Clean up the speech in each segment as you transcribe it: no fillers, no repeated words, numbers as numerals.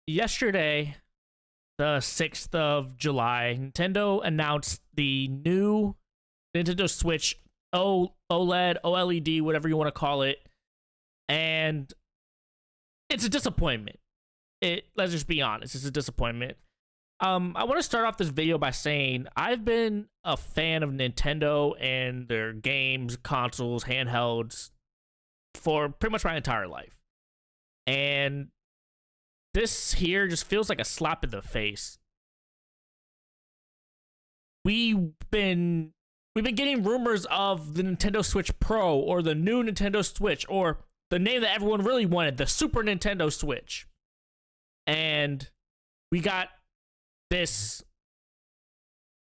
Yesterday, the 6th of July, Nintendo announced the new Nintendo Switch OLED, OLED, whatever you want to call it. And it's a disappointment. Let's just be honest, it's a disappointment. I want to start off this video by saying I've been a fan of Nintendo and their games, consoles, handhelds for pretty much my entire life. And this here just feels like a slap in the face. We've been getting rumors of the Nintendo Switch Pro or the new Nintendo Switch or the name that everyone really wanted, the Super Nintendo Switch. And we got this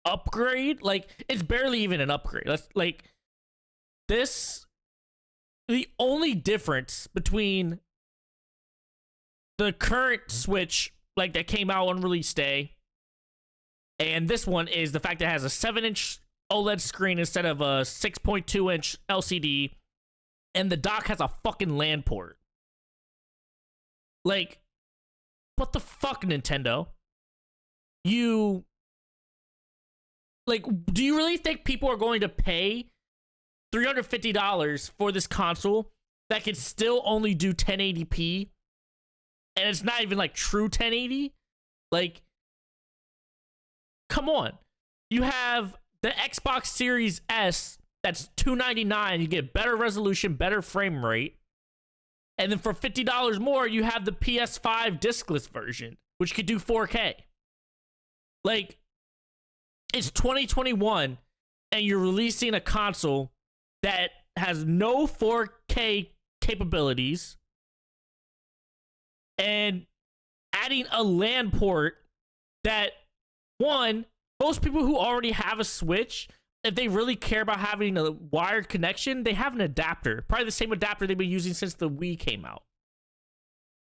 upgrade. Like, it's barely even an upgrade. The only difference between the current Switch, like, that came out on release day, and this one is the fact that it has a 7-inch OLED screen instead of a 6.2-inch LCD, and the dock has a fucking LAN port. Like, what the fuck, Nintendo? Do you really think people are going to pay $350 for this console that can still only do 1080p? And it's not even like true 1080? Like, come on. You have the Xbox Series S that's $299. You get better resolution, better frame rate. And then for $50 more, you have the PS5 discless version, which could do 4K. Like, it's 2021, and you're releasing a console that has no 4K capabilities and adding a LAN port that, one, most people who already have a Switch, if they really care about having a wired connection, they have an adapter. Probably the same adapter they've been using since the Wii came out.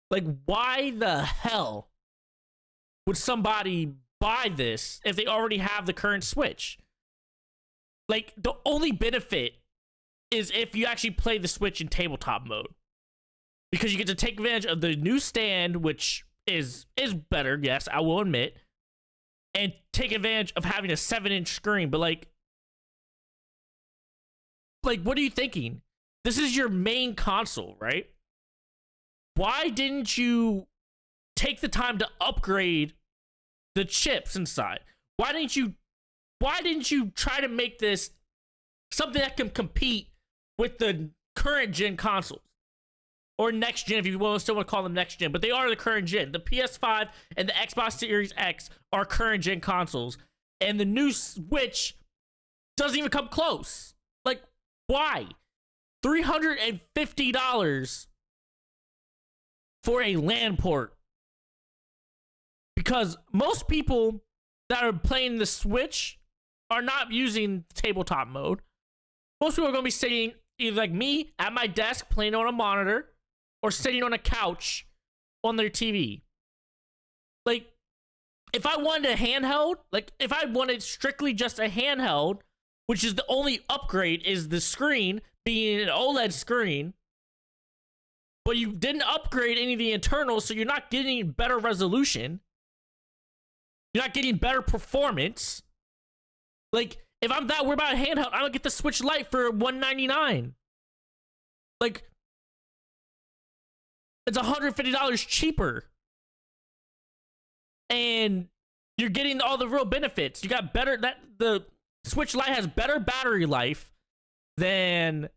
Like, why the hell would somebody buy this if they already have the current Switch? Like, the only benefit is if you actually play the Switch in tabletop mode, because you get to take advantage of the new stand, which is better, yes, I will admit, and take advantage of having a 7-inch screen. But like, what are you thinking? This is your main console, right? Why didn't you take the time to upgrade the chips inside? Why didn't you try to make this something that can compete with the current gen consoles? Or next gen, if you still want to call them next gen, but they are the current gen. The PS5 and the Xbox Series X are current gen consoles, and the new Switch doesn't even come close. Like, why? $350 for a LAN port. Because most people that are playing the Switch are not using tabletop mode. Most people are going to be sitting, either like me, at my desk playing on a monitor, or sitting on a couch on their TV. Like, if I wanted a handheld, like, if I wanted strictly just a handheld, which is the only upgrade is the screen being an OLED screen, but you didn't upgrade any of the internals, so you're not getting better resolution. You're not getting better performance. Like, if I'm that worried about a handheld, I'm gonna get the Switch Lite for $199. Like, it's $150 cheaper. And you're getting all the real benefits. You got the Switch Lite has better battery life than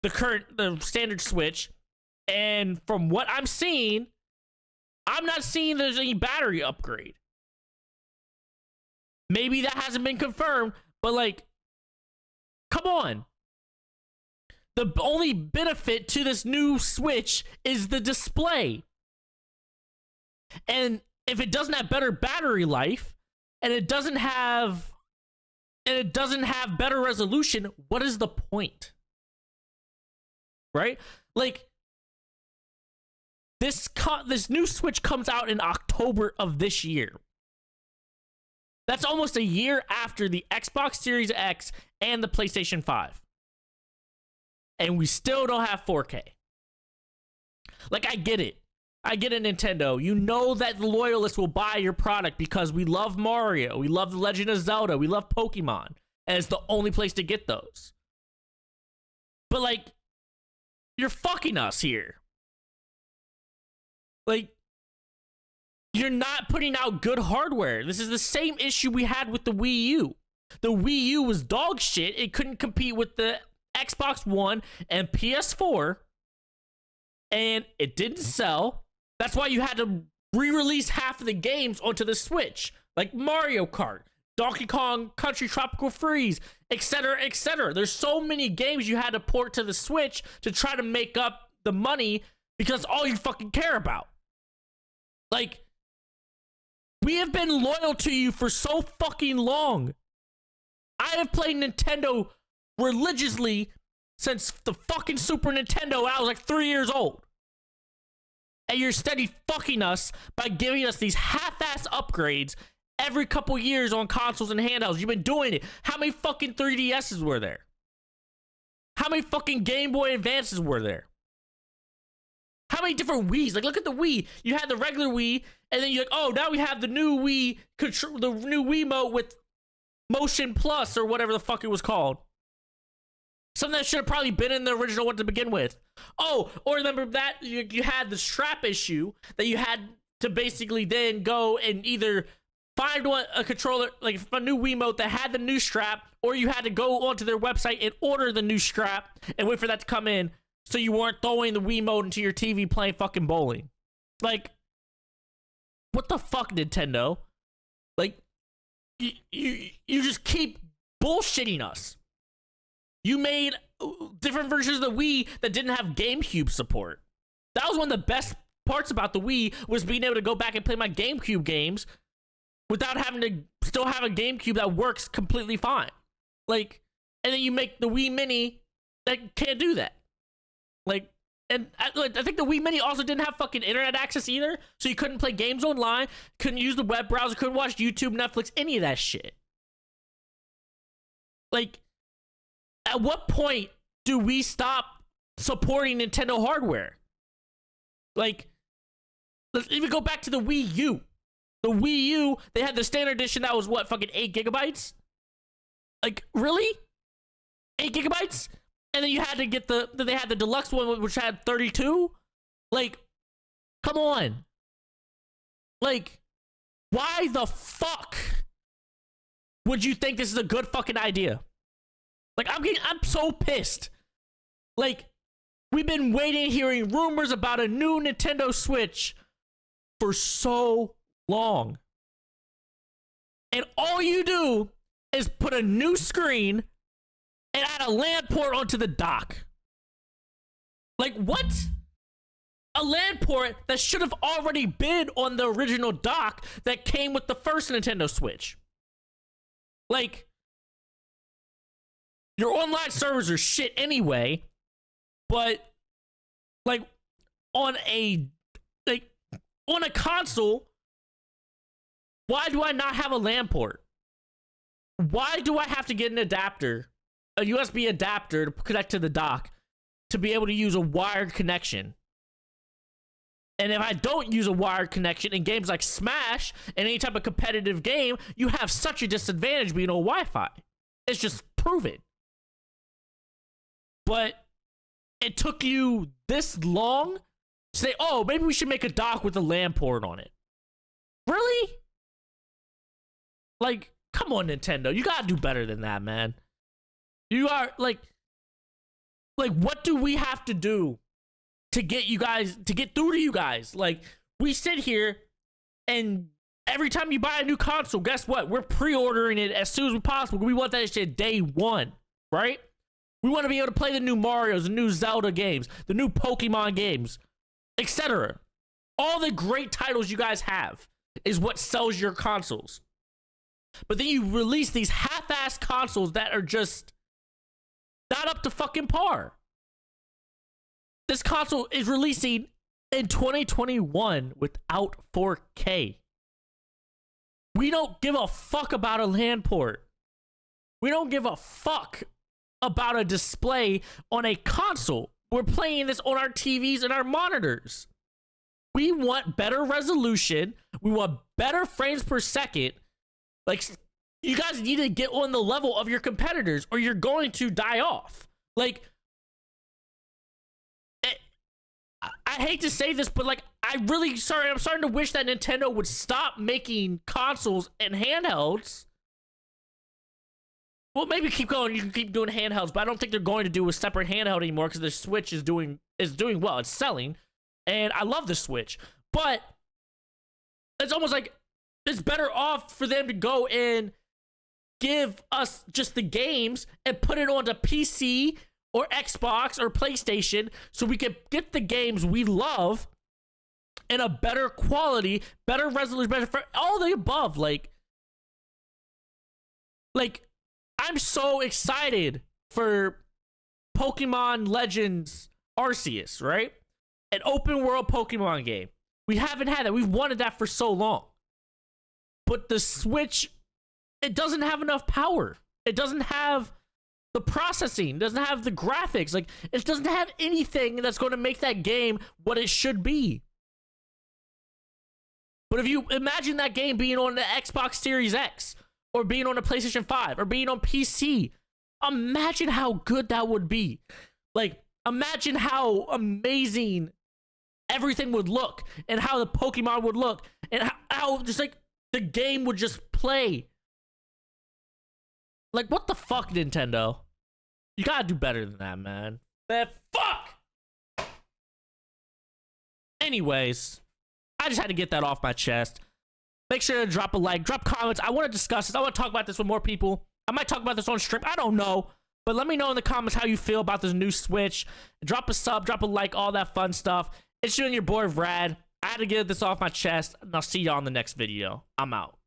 the standard Switch. And from what I'm seeing, I'm not seeing there's any battery upgrade. Maybe that hasn't been confirmed, but like, come on. The only benefit to this new Switch is the display. And if it doesn't have better battery life, and it doesn't have better resolution, what is the point? Right? Like, this new Switch comes out in October of this year. That's almost a year after the Xbox Series X and the PlayStation 5. And we still don't have 4K. Like, I get it. I get it, Nintendo. You know that the loyalists will buy your product because we love Mario, we love The Legend of Zelda, we love Pokemon, and it's the only place to get those. But, like, you're fucking us here. Like, you're not putting out good hardware. This is the same issue we had with the Wii U. The Wii U was dog shit. It couldn't compete with the Xbox One and PS4, and it didn't sell. That's why you had to re-release half of the games onto the Switch, like Mario Kart, Donkey Kong Country Tropical Freeze, etc., etc. There's so many games you had to port to the Switch to try to make up the money because all you fucking care about. Like, we have been loyal to you for so fucking long. I have played Nintendo religiously since the fucking Super Nintendo when I was like 3 years old. And you're steady fucking us by giving us these half-ass upgrades every couple years on consoles and handhelds. You've been doing it. How many fucking 3DSs were there? How many fucking Game Boy Advances were there? How many different Wiis? Like, look at the Wii. You had the regular Wii, and then you're like, oh, now we have the new Wii, the new Wii Mode with Motion Plus or whatever the fuck it was called. Something that should have probably been in the original one to begin with. Oh, or remember that you had the strap issue that you had to basically then go and either find a controller, like a new Wii Mode that had the new strap, or you had to go onto their website and order the new strap and wait for that to come in so you weren't throwing the Wii Mode into your TV playing fucking bowling. Like, what the fuck, Nintendo? Like, you just keep bullshitting us. You made different versions of the Wii that didn't have GameCube support. That was one of the best parts about the Wii, was being able to go back and play my GameCube games without having to still have a GameCube that works completely fine. Like, and then you make the Wii Mini that can't do that. Like, and I think the Wii Mini also didn't have fucking internet access either, so you couldn't play games online, couldn't use the web browser, couldn't watch YouTube, Netflix, any of that shit. Like, at what point do we stop supporting Nintendo hardware? Like, let's even go back to the Wii U. The Wii U, they had the standard edition that was what, fucking 8 gigabytes? Like, really? 8 gigabytes? And then you had to get they had the deluxe one, which had 32? Like, come on. Like, why the fuck would you think this is a good fucking idea? Like, I'm so pissed. Like, we've been waiting, hearing rumors about a new Nintendo Switch for so long. And all you do is put a new screen and add a LAN port onto the dock. Like, what? A LAN port that should have already been on the original dock that came with the first Nintendo Switch. Like, your online servers are shit anyway, but like on a console, why do I not have a LAN port? Why do I have to get an adapter, a USB adapter to connect to the dock to be able to use a wired connection? And if I don't use a wired connection in games like Smash and any type of competitive game, you have such a disadvantage being on Wi-Fi. It's just proven. But it took you this long to say, oh, maybe we should make a dock with a LAN port on it. Really? Like, come on, Nintendo. You gotta do better than that, man. You are, like, what do we have to do to get you guys, to get through to you guys? Like, we sit here and every time you buy a new console, guess what? We're pre-ordering it as soon as possible. We want that shit day one, right? We want to be able to play the new Marios, the new Zelda games, the new Pokemon games, etc. All the great titles you guys have is what sells your consoles. But then you release these half-ass consoles that are just not up to fucking par. This console is releasing in 2021 without 4K. We don't give a fuck about a LAN port. We don't give a fuck about a display on a console. We're playing this on our TVs and our monitors. We want better resolution. We want better frames per second. Like, you guys need to get on the level of your competitors or you're going to die off. Like, I hate to say this, but like, I'm starting to wish that Nintendo would stop making consoles and handhelds. Well, maybe keep going. You can keep doing handhelds, but I don't think they're going to do a separate handheld anymore because the Switch is doing well. It's selling, and I love the Switch. But it's almost like it's better off for them to go and give us just the games and put it onto PC or Xbox or PlayStation so we can get the games we love in a better quality, better resolution, better for all the above. Like I'm so excited for Pokemon Legends Arceus, right? An open world Pokemon game. We haven't had that. We've wanted that for so long. But the Switch, it doesn't have enough power. It doesn't have the processing. It doesn't have the graphics. Like, it doesn't have anything that's going to make that game what it should be. But if you imagine that game being on the Xbox Series X, or being on a PlayStation 5, or being on PC, imagine how good that would be. Like, imagine how amazing everything would look, and how the Pokemon would look, and how just like the game would just play. Like, what the fuck, Nintendo? You gotta do better than that, man. Man, fuck! Anyways, I just had to get that off my chest. Make sure to drop a like, drop comments. I want to discuss this. I want to talk about this with more people. I might talk about this on stream. I don't know. But let me know in the comments how you feel about this new Switch. Drop a sub, drop a like, all that fun stuff. It's you and your boy, Rad. I had to get this off my chest, and I'll see y'all in the next video. I'm out.